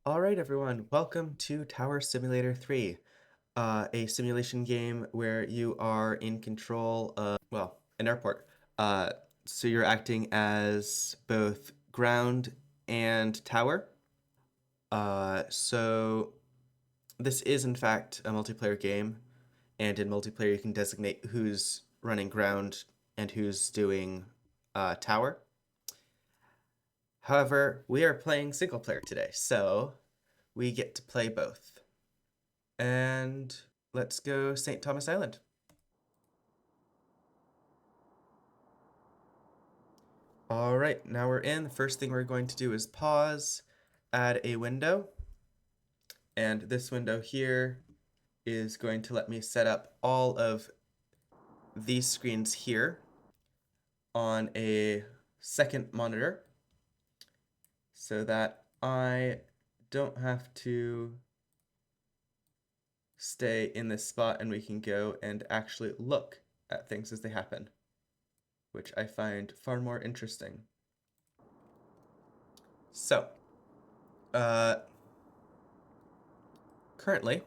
All right, everyone, welcome to Tower Simulator 3, a simulation game where you are in control of, well, an airport. So you're acting as both ground and tower. So this is, in fact, a multiplayer game, and in multiplayer you can designate who's running ground and who's doing tower. However, we are playing single player today, so we get to play both. And let's go St. Thomas Island. All right, now we're in. The first thing we're going to do is pause, add a window. And this window here is going to let me set up all of these screens here on a second monitor so that I don't have to stay in this spot and we can go and actually look at things as they happen, which I find far more interesting. So, currently,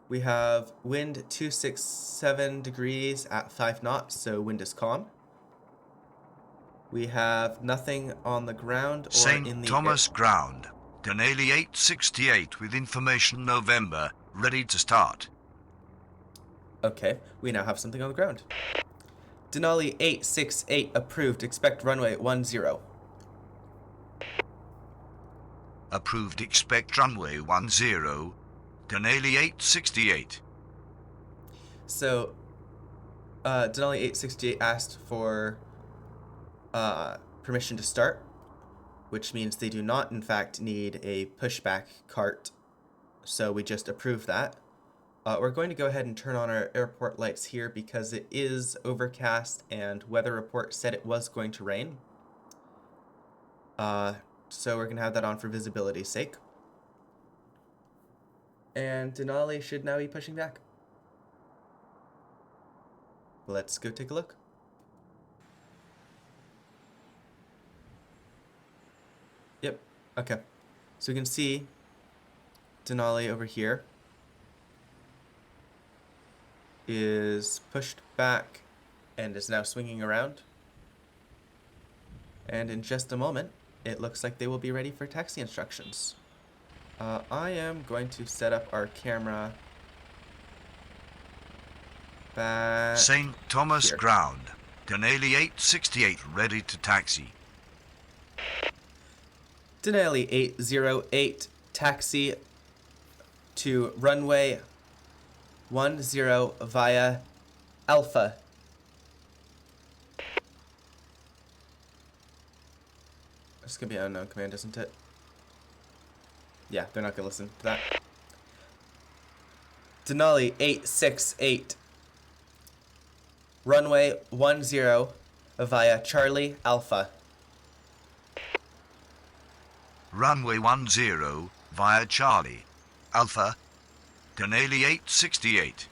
we have wind 267 degrees at 5 knots, so wind is calm. We have nothing on the ground or St. in the Thomas ground. Denali 868 with information November, ready to start. Okay, we now have something on the ground. Denali 868 approved. Expect runway 10. Approved, expect runway 10. Denali 868. So, Denali 868 asked for permission to start, which means they do not, in fact, need a pushback cart. So we just approve that. We're going to go ahead and turn on our airport lights here because it is overcast and weather report said it was going to rain. So we're going to have that on for visibility's sake. And Denali should now be pushing back. Let's go take a look. Yep, okay. So we can see Denali over here is pushed back and is now swinging around. And in just a moment, it looks like they will be ready for taxi instructions. I am going to set up our camera back St. Thomas here. ground. Denali 868 ready to taxi. Denali 808, taxi to runway 10 via Alpha. This could be an unknown command, isn't it? Yeah, they're not going to listen to that. Denali 868, runway 10 via Charlie Alpha. Runway 10 via Charlie. Alpha. Denali 868.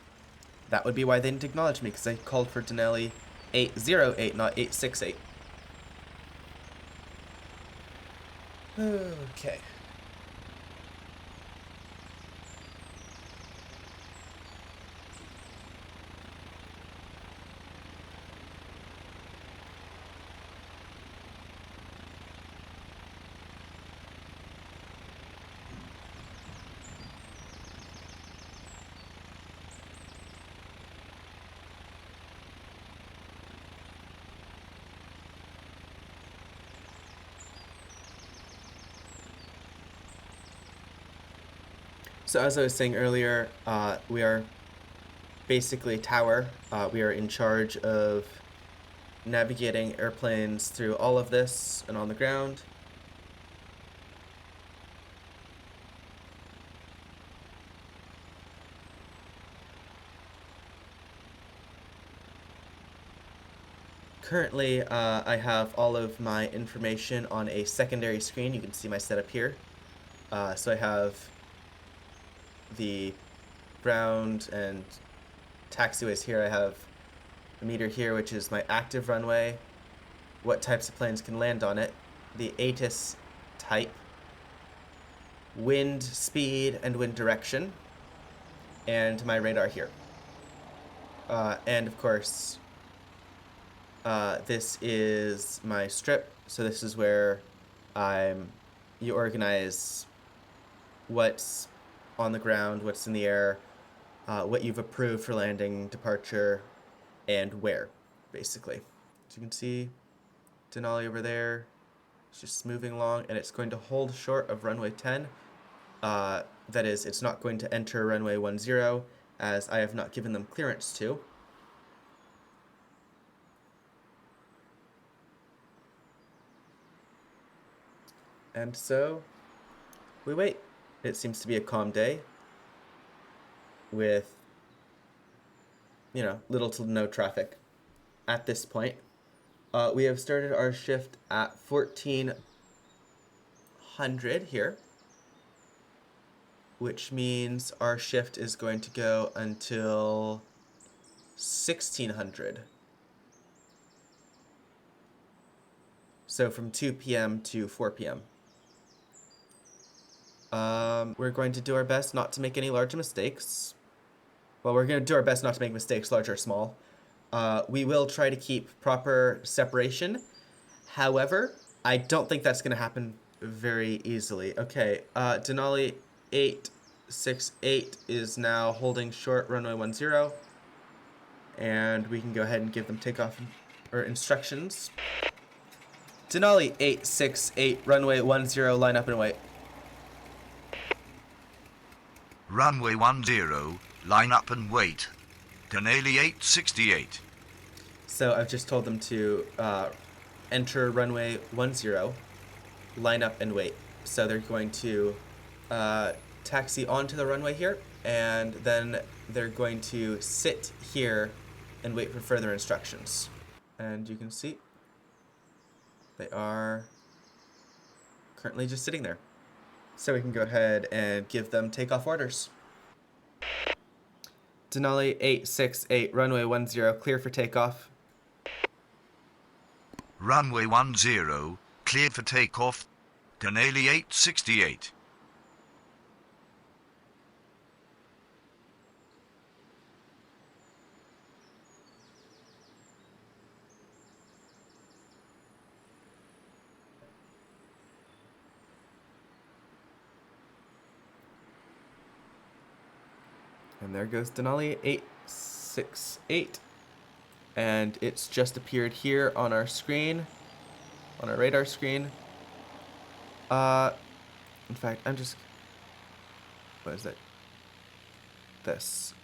That would be why they didn't acknowledge me, because I called for Denali 808, not 868. Okay. So as I was saying earlier, we are basically a tower. We are in charge of navigating airplanes through all of this and on the ground. Currently, I have all of my information on a secondary screen. You can see my setup here. So I have the ground and taxiways here. I have a meter here, which is my active runway, what types of planes can land on it, the ATIS type, wind speed and wind direction, and my radar here. And of course, this is my strip, so this is where you organize what's on the ground, what's in the air, what you've approved for landing, departure, and where, basically. As you can see, Denali over there is just moving along, and it's going to hold short of runway 10. That is, it's not going to enter runway 10, as I have not given them clearance to. And so we wait. It seems to be a calm day with, little to no traffic at this point. We have started our shift at 1400 here, which means our shift is going to go until 1600. So from 2 p.m. to 4 p.m. We're going to do our best not to make any large mistakes. Well, we're going to do our best not to make mistakes, large or small. We will try to keep proper separation. However, I don't think that's going to happen very easily. Okay, Denali 868 is now holding short runway 10. And we can go ahead and give them takeoff or instructions. Denali 868, runway 10, line up and wait. Runway 10, line up and wait. Denali 868. So I've just told them to enter runway 10, line up and wait. So they're going to taxi onto the runway here, and then they're going to sit here and wait for further instructions. And you can see they are currently just sitting there. So we can go ahead and give them takeoff orders. Denali 868, runway 10, clear for takeoff. Runway 10, cleared for takeoff. Denali 868. And there goes Denali 868. And it's just appeared here on our screen, on our radar screen. In fact, what is that? This.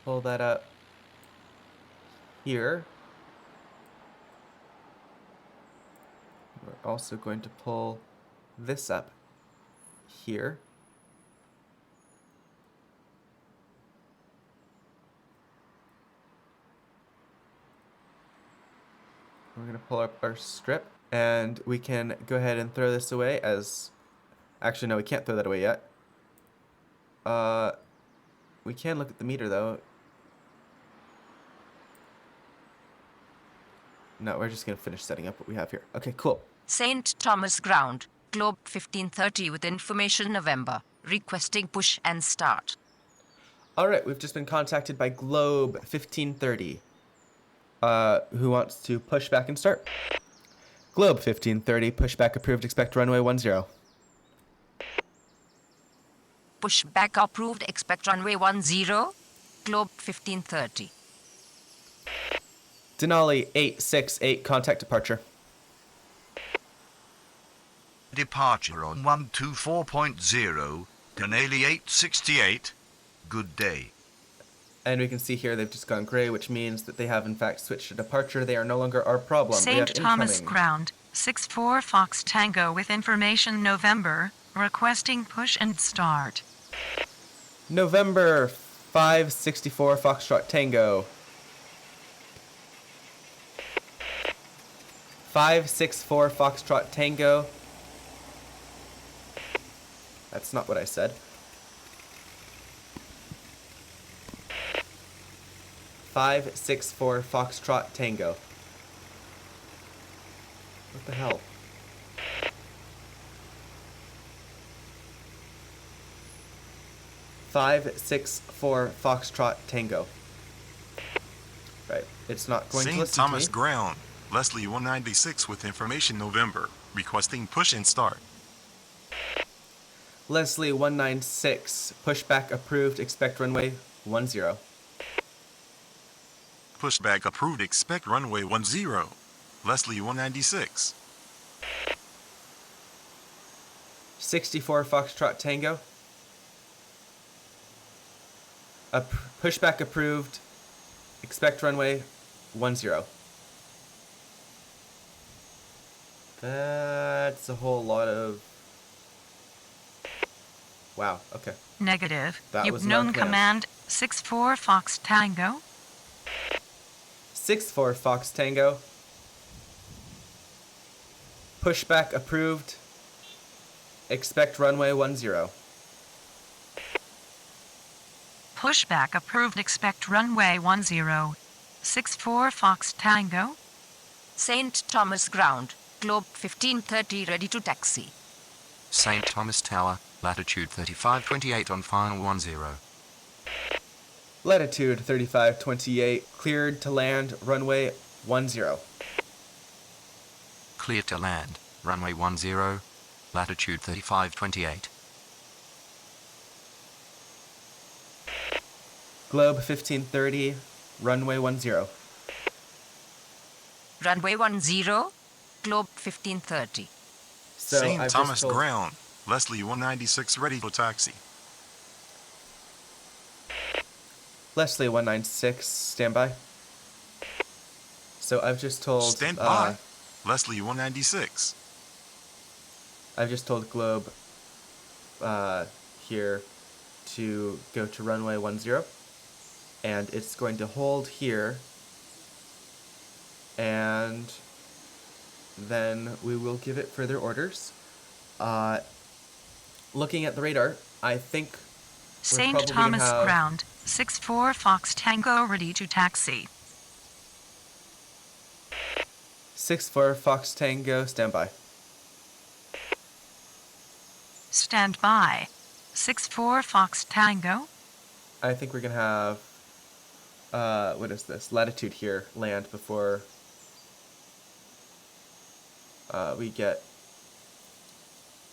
Pull that up here. We're also going to pull this up here. We're going to pull up our strip, and we can go ahead and throw this away as... Actually, no, we can't throw that away yet. We can look at the meter, though. No, we're just going to finish setting up what we have here. Okay, cool. St. Thomas Ground, Globe 1530 with information November. Requesting push and start. All right, we've just been contacted by Globe 1530. Who wants to push back and start? Globe 1530, pushback approved, expect runway 10. Push back approved, expect runway 10. Globe 1530. Denali 868, contact departure. Departure on 124.0, Denali 868. Good day. And we can see here they've just gone gray, which means that they have in fact switched to departure. They are no longer our problem. We have St. Thomas incoming. Ground, 64 Fox Tango with information November, requesting push and start. November 564 Foxtrot Tango. 564 Foxtrot Tango. That's not what I said. 564 Foxtrot Tango. What the hell? 564 Foxtrot Tango. Right, it's not going to St. listen Thomas to me. Ground, Leslie 196 with information November, requesting push and start. Leslie 196, pushback approved, expect runway 10. Pushback approved, expect runway 10. Leslie 196. 64 Foxtrot Tango. Pushback approved, expect runway 10. That's a whole lot of... Wow, okay. Negative. That You've was known not planned. command 64 Fox Tango. 64 Fox Tango. Pushback approved. Expect runway 10. Pushback approved. Expect runway 10. 64 Fox Tango. St. Thomas Ground, Globe 1530, ready to taxi. St. Thomas Tower, latitude 3528 on final 10. Latitude 3528, cleared to land, runway 10. Clear to land, runway 10, latitude 3528. Globe 1530, runway 10. Runway 10, Globe 1530. So St. I've Thomas just told Ground, Leslie 196 ready for taxi. Leslie 196, standby. So I've just told Stand by. Leslie 196. I've just told Globe here to go to runway 10, and it's going to hold here, and then we will give it further orders. Looking at the radar, I think St. probably gonna Thomas have- Ground 64 Fox Tango, ready to taxi. 64 Fox Tango, standby. Stand by. 64 Fox Tango. I think we're gonna have what is this? Latitude here, land before we get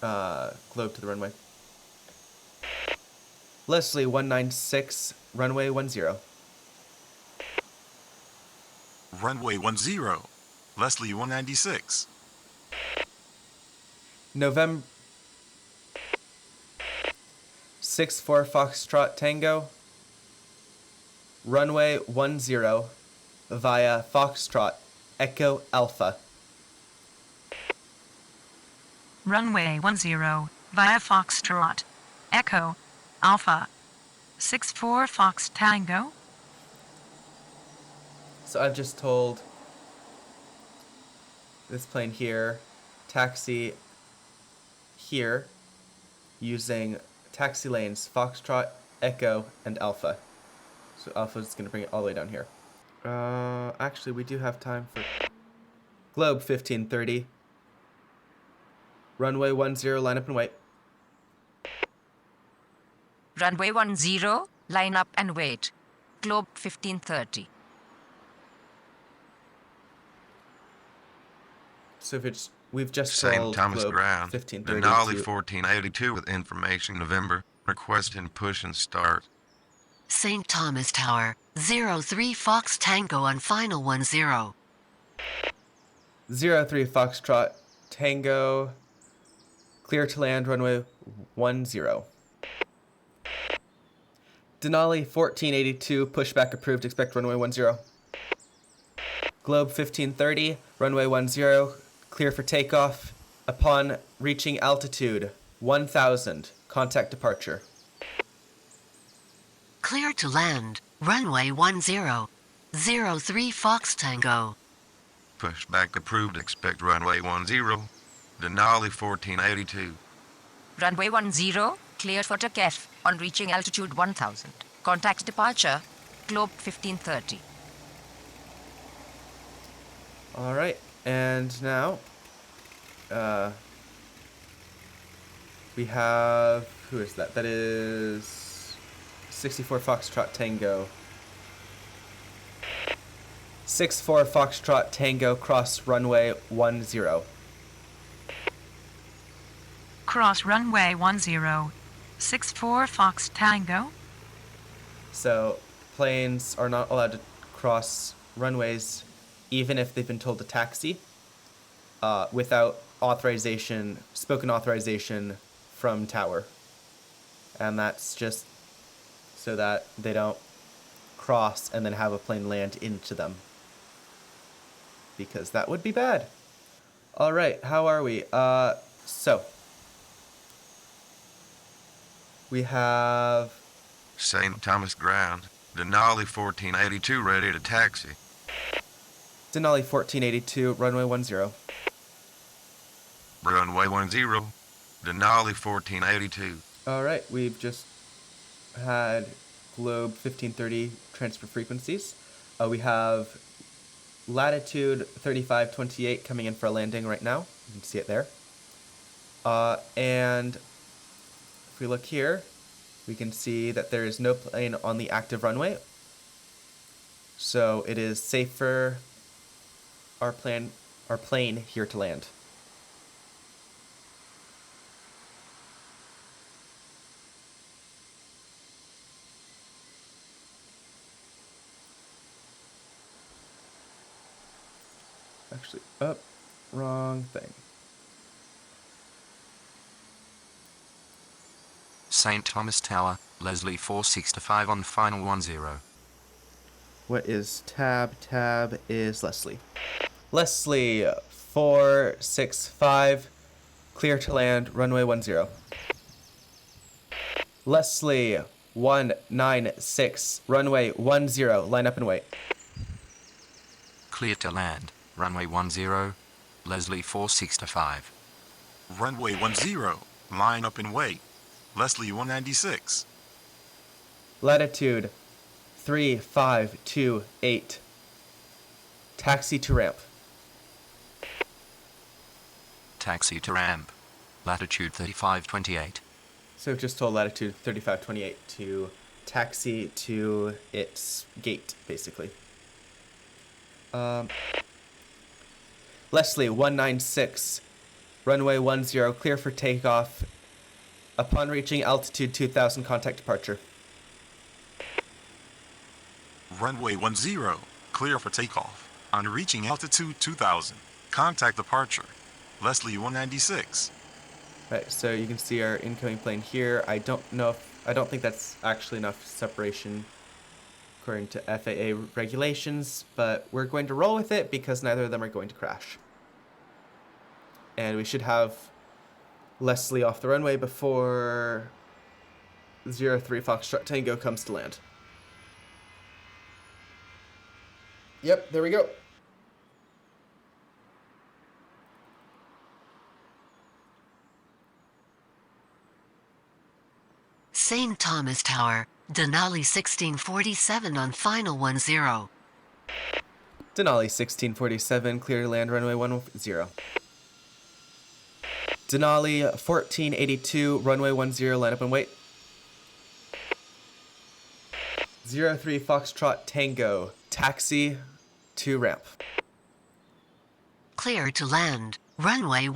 Globe to the runway. Leslie 196, runway 10. Runway 10. Leslie 196. November 64 Foxtrot Tango, runway 10 via Foxtrot Echo Alpha. Runway 10, via Foxtrot. Echo. Alpha. 64 Fox Tango. So I've just told this plane here, taxi here, using taxi lanes Foxtrot, Echo, and Alpha. So Alpha is going to bring it all the way down here. Actually, we do have time for Globe 1530. Runway 10, line up and wait. Runway 10, line up and wait. Globe 1530. So if it's, we've just St. told Thomas Globe Ground, 1530 Denali to- 1482 with information November, requesting push and start. St. Thomas Tower, 03 Fox Tango on final 10. 03 Foxtrot Tango, clear to land, runway 10. Denali 1482, pushback approved, expect runway 10. Globe 1530, runway 10, clear for takeoff. Upon reaching altitude 1000, contact departure. Clear to land, runway 10. 03 Fox Tango. Pushback approved, expect runway 10. Denali 1482. Runway 10, clear for takeoff on reaching altitude 1000. Contact departure, Globe 1530. All right, and now we have, who is that? That is 64 Foxtrot Tango. 64 Foxtrot Tango, cross runway 10. Cross runway 10. 64 Fox Tango. So planes are not allowed to cross runways even if they've been told to taxi without authorization, spoken authorization from tower. And that's just so that they don't cross and then have a plane land into them, because that would be bad. All right, how are we? So we have St. Thomas Ground. Denali 1482 ready to taxi. Denali 1482, runway 10. Runway 10. Denali 1482. All right, we've just had Globe 1530 transfer frequencies. We have latitude 3528 coming in for a landing right now. You can see it there. And if we look here, we can see that there is no plane on the active runway. So it is safe for our plane here to land. Actually, wrong thing. St. Thomas Tower, Leslie 465 on final 10. What is tab? Tab is Leslie. Leslie 465, clear to land, runway 10. Leslie 196, runway 10, line up and wait. Clear to land, runway 10. Leslie 465. Runway 10. Line up and wait. Leslie 196. Latitude 3528. Taxi to ramp. Taxi to ramp. Latitude 3528. So just told latitude 3528 to taxi to its gate, basically. Leslie 196, runway 10, clear for takeoff. Upon reaching altitude 2000, contact departure. Runway 10. Clear for takeoff. On reaching altitude 2000, contact departure. Leslie 196. Right, so you can see our incoming plane here. I don't think that's actually enough separation according to FAA regulations, but we're going to roll with it because neither of them are going to crash. And we should have Leslie off the runway before 03 Foxtrot Tango comes to land. Yep, there we go. St. Thomas Tower, Denali 1647 on final 10. Denali 1647, clear to land, runway 10. Denali 1482, runway 10, line up and wait. 03 Foxtrot Tango, taxi to ramp. Clear to land, runway 10.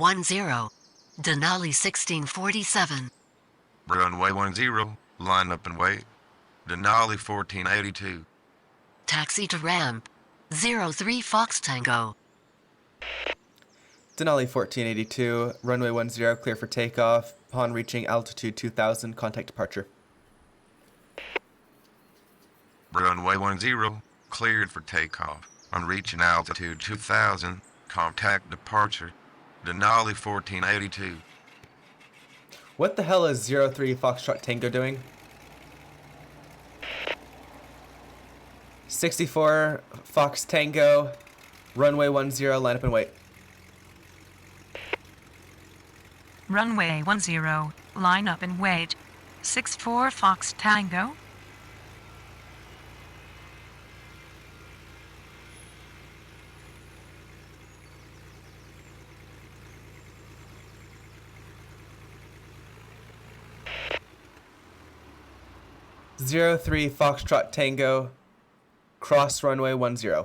Denali 1647. Runway 10. Line up and wait. Denali 1482. Taxi to ramp, 03 Fox Tango. Denali 1482, runway 10, clear for takeoff. Upon reaching altitude 2000, contact departure. Runway 10. Cleared for takeoff. On reaching altitude 2000, contact departure. Denali 1482. What the hell is 03 Foxtrot Tango doing? 64 Fox Tango, runway 10, line up and wait. Runway 10. Line up and wait. 64 Fox Tango. 03 Foxtrot Tango, cross runway 10.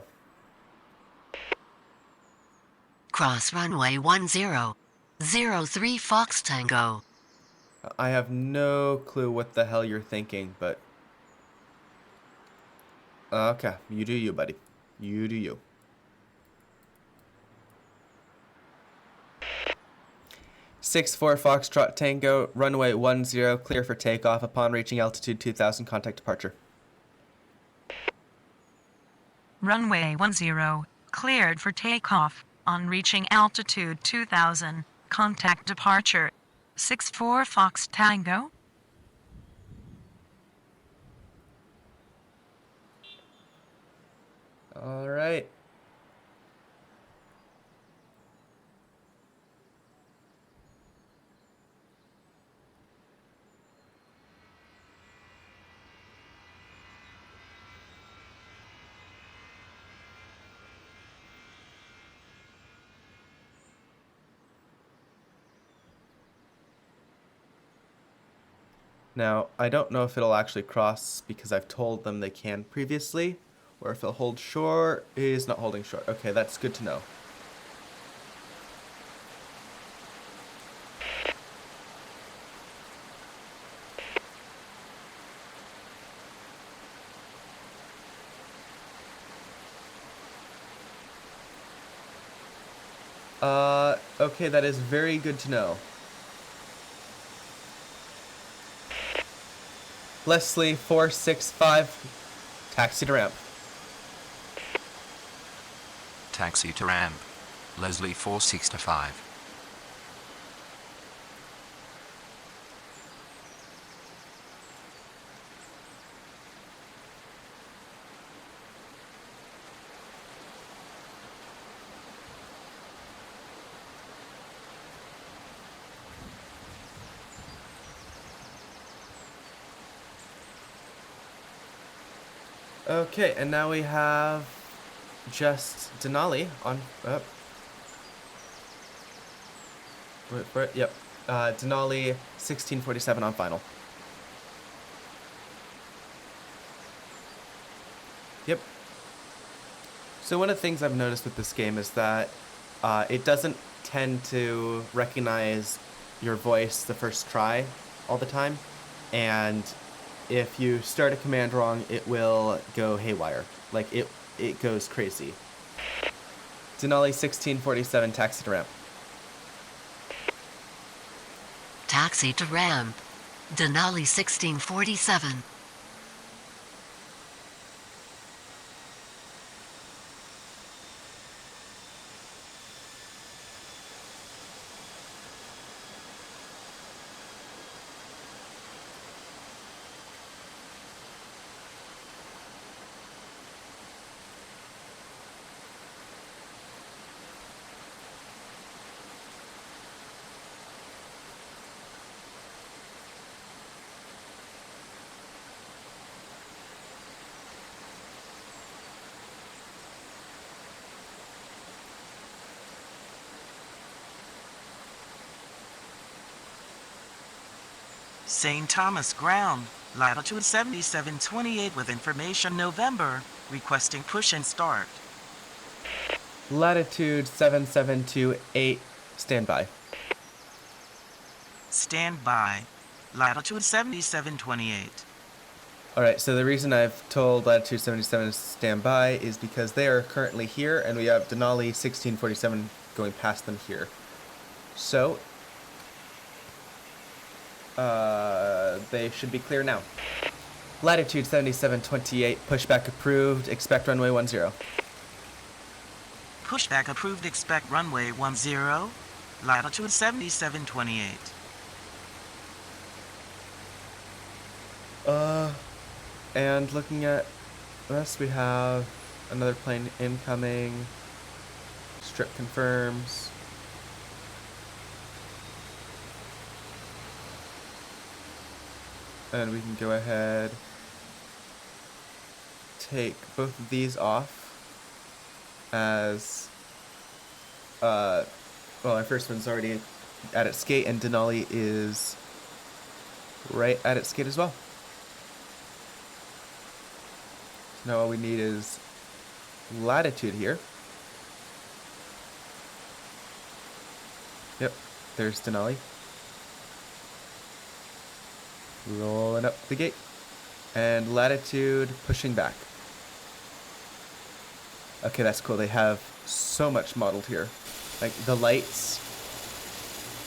Cross runway 10. 03 Fox Tango. I have no clue what the hell you're thinking, but... Okay, you do you, buddy. You do you. Six 4 Foxtrot Tango, runway 10, clear for takeoff. Upon reaching altitude 2000, contact departure. Runway 10, cleared for takeoff. On reaching altitude 2000, contact departure. 64 Fox Tango. All right. Now, I don't know if it'll actually cross because I've told them they can previously, or if it'll hold short. It is not holding short. Okay, that's good to know. Okay, that is very good to know. Leslie 465, taxi to ramp. Taxi to ramp. Leslie 465. Okay, and now we have just Denali on. Wait for it. Yep. Denali 1647 on final. Yep. So one of the things I've noticed with this game is that it doesn't tend to recognize your voice the first try all the time, and if you start a command wrong, it will go haywire. Like, it goes crazy. Denali 1647, taxi to ramp. Taxi to ramp. Denali 1647. St. Thomas ground, latitude 7728 with information November, requesting push and start. Latitude 7728, standby. Stand by, latitude 7728. Alright, so the reason I've told Latitude 77 to stand by is because they are currently here, and we have Denali 1647 going past them here. So, they should be clear now. Latitude 7728, pushback approved, expect runway 10. Pushback approved, expect runway 10, latitude 7728. And looking at this, we have another plane incoming. Strip confirms. And we can go ahead, take both of these off as, well, our first one's already at its gate, and Denali is right at its gate as well. Now all we need is latitude here. Yep, there's Denali. Rolling up the gate. And latitude pushing back. Okay, that's cool. They have so much modeled here. Like the lights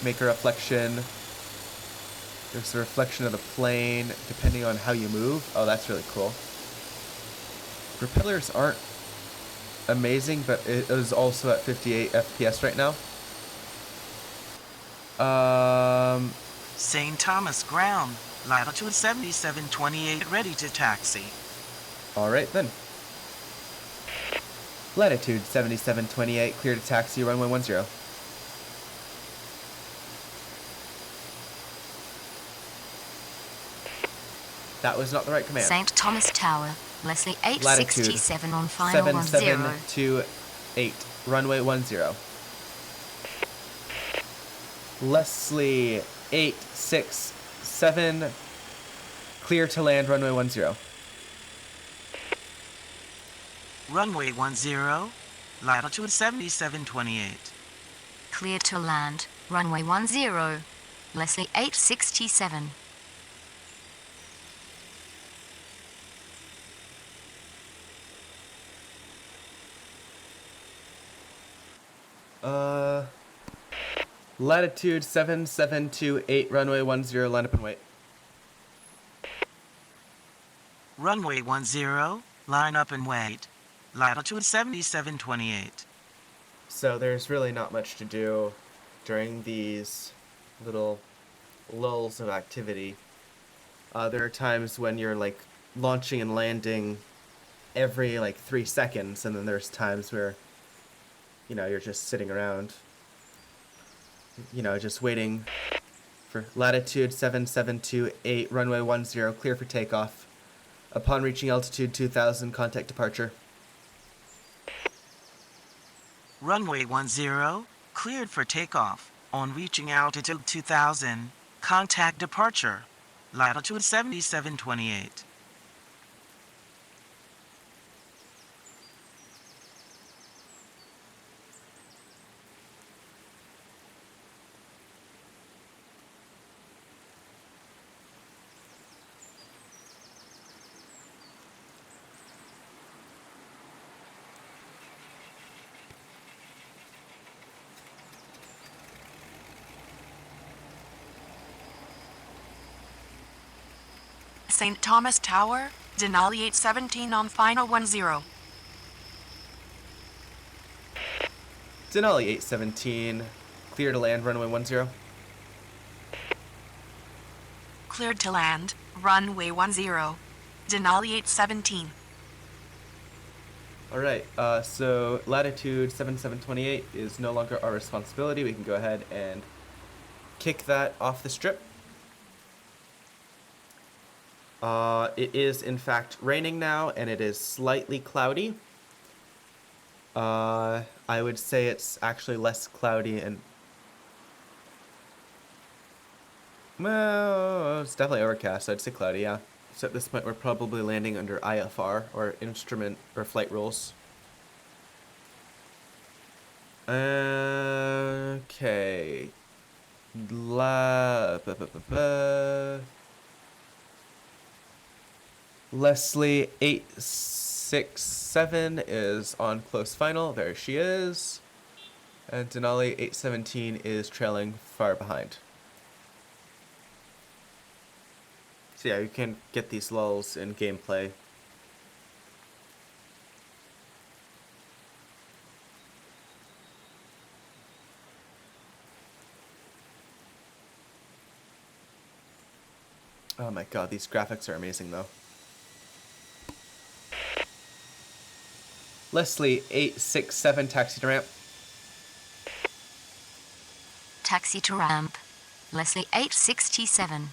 make a reflection. There's the reflection of the plane depending on how you move. Oh, that's really cool. Propellers aren't amazing, but it is also at 58 FPS right now. St. Thomas ground, latitude 7728, ready to taxi. Alright then. Latitude 7728, clear to taxi, runway 10. That was not the right command. St. Thomas Tower, Leslie Latitude 867 on final 10. 7728, runway 10. Leslie 867, clear to land, runway 10. Runway 10, latitude 7728. Clear to land, runway 10. Leslie 867. Latitude 7728, runway 10, line up and wait. Runway 10, line up and wait. Latitude 7728. So there's really not much to do during these little lulls of activity. There are times when you're like launching and landing every like 3 seconds, and then there's times where, you know, you're just sitting around, you know, just waiting for latitude 7728, runway 10, clear for takeoff. Upon reaching altitude 2000, contact departure. Runway 10, cleared for takeoff. On reaching altitude 2000, contact departure. Latitude 7728. St. Thomas Tower, Denali 817 on final 10. Denali 817, clear to land, runway 10. Cleared to land, runway 10. Denali 817. Alright, so latitude 7728 is no longer our responsibility. We can go ahead and kick that off the strip. It is in fact raining now, and it is slightly cloudy. I would say it's actually less cloudy and... well, it's definitely overcast. I'd say cloudy, yeah. So at this point we're probably landing under IFR, or instrument or flight rules. Okay. Leslie 867 is on close final. There she is. And Denali 817 is trailing far behind. So yeah, you can get these lulls in gameplay. Oh my god, these graphics are amazing though. Leslie 867, taxi to ramp. Taxi to ramp, Leslie 867.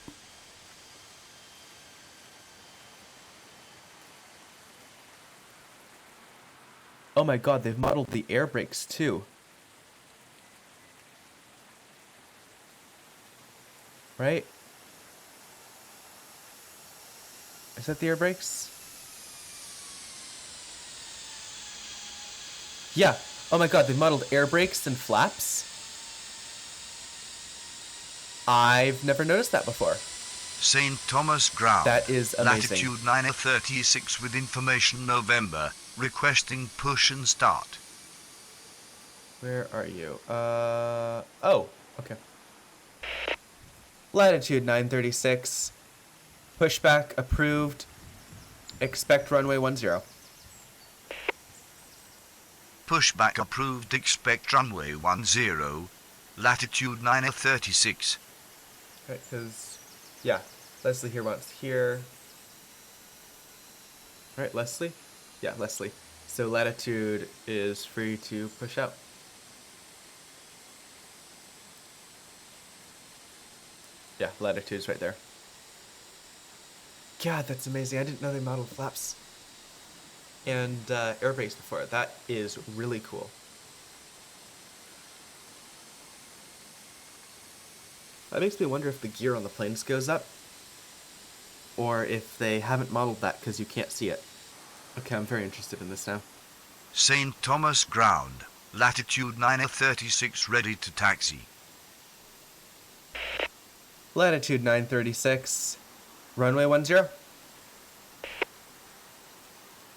Oh my god, they've modeled the air brakes too. Right? Is that the air brakes? Yeah. Oh my god, they modeled air brakes and flaps. I've never noticed that before. St. Thomas Ground. That is amazing. Latitude 936 with information November. Requesting push and start. Where are you? Oh, okay. Latitude 936. Pushback approved. Expect runway 10. Pushback approved. Expect runway 10. Latitude 936. Right, because, yeah, Leslie here wants here. Right, Leslie? Yeah, Leslie. So latitude is free to push out. Yeah, latitude's right there. God, that's amazing. I didn't know they modeled flaps and air brakes before. That is really cool. That makes me wonder if the gear on the planes goes up, or if they haven't modeled that because you can't see it. Okay, I'm very interested in this now. St. Thomas Ground. Latitude 936 ready to taxi. Latitude 936, runway 10.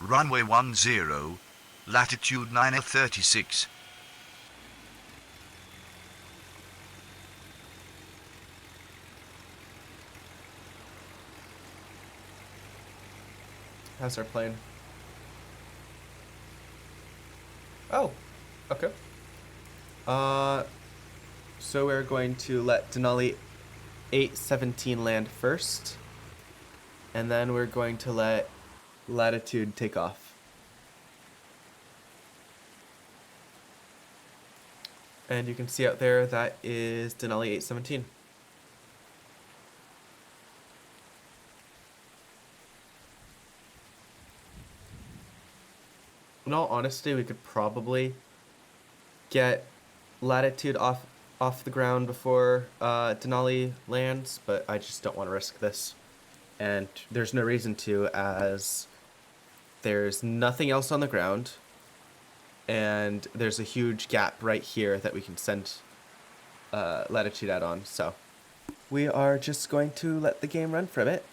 Runway 10. Latitude 936. How's our plane? Oh, okay. So we're going to let Denali 817 land first, and then we're going to let Latitude take off. And you can see out there that is Denali 817. In all honesty, we could probably get Latitude off the ground before Denali lands, but I just don't want to risk this. And there's no reason to, as there's nothing else on the ground, and there's a huge gap right here that we can send Latitude out on. So we are just going to let the game run for a bit,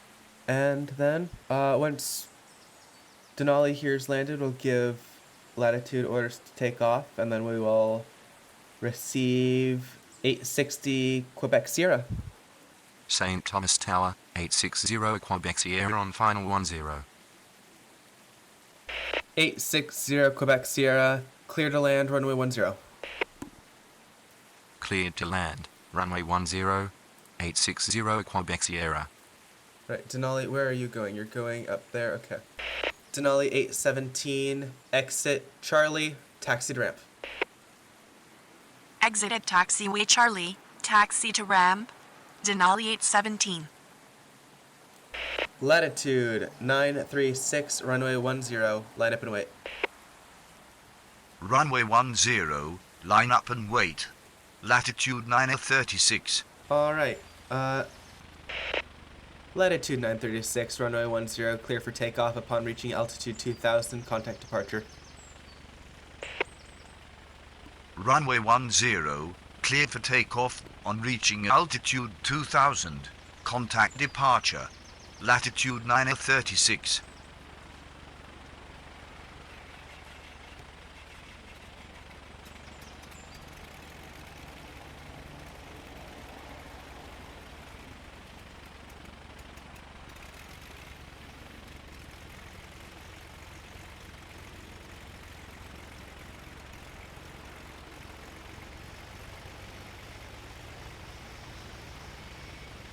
and then once Denali here's landed, we'll give Latitude orders to take off, and then we will receive 860 Quebec Sierra. St. Thomas Tower, 860 Quebec Sierra on final 10. 860 Quebec Sierra, clear to land, runway 10. Cleared to land, runway 10, 860 Quebec Sierra. Right, Denali, where are you going? You're going up there, okay. Denali 817, exit Charlie, taxi to ramp. Exit at taxiway Charlie, taxi to ramp, Denali 817. Latitude 936, runway 10, line up and wait. Runway 10. Line up and wait. Latitude 936. Alright, Latitude 936, runway 10, clear for takeoff upon reaching altitude 2000, contact departure. Runway 10. Cleared for takeoff on reaching altitude 2000. Contact departure. Latitude 936.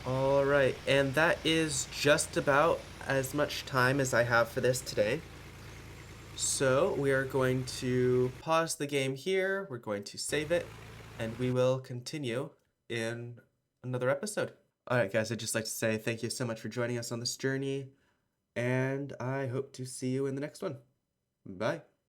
Alright, and that is just about as much time as I have for this today. So we are going to pause the game here, we're going to save it, and we will continue in another episode. Alright guys, I'd just like to say thank you so much for joining us on this journey, and I hope to see you in the next one. Bye.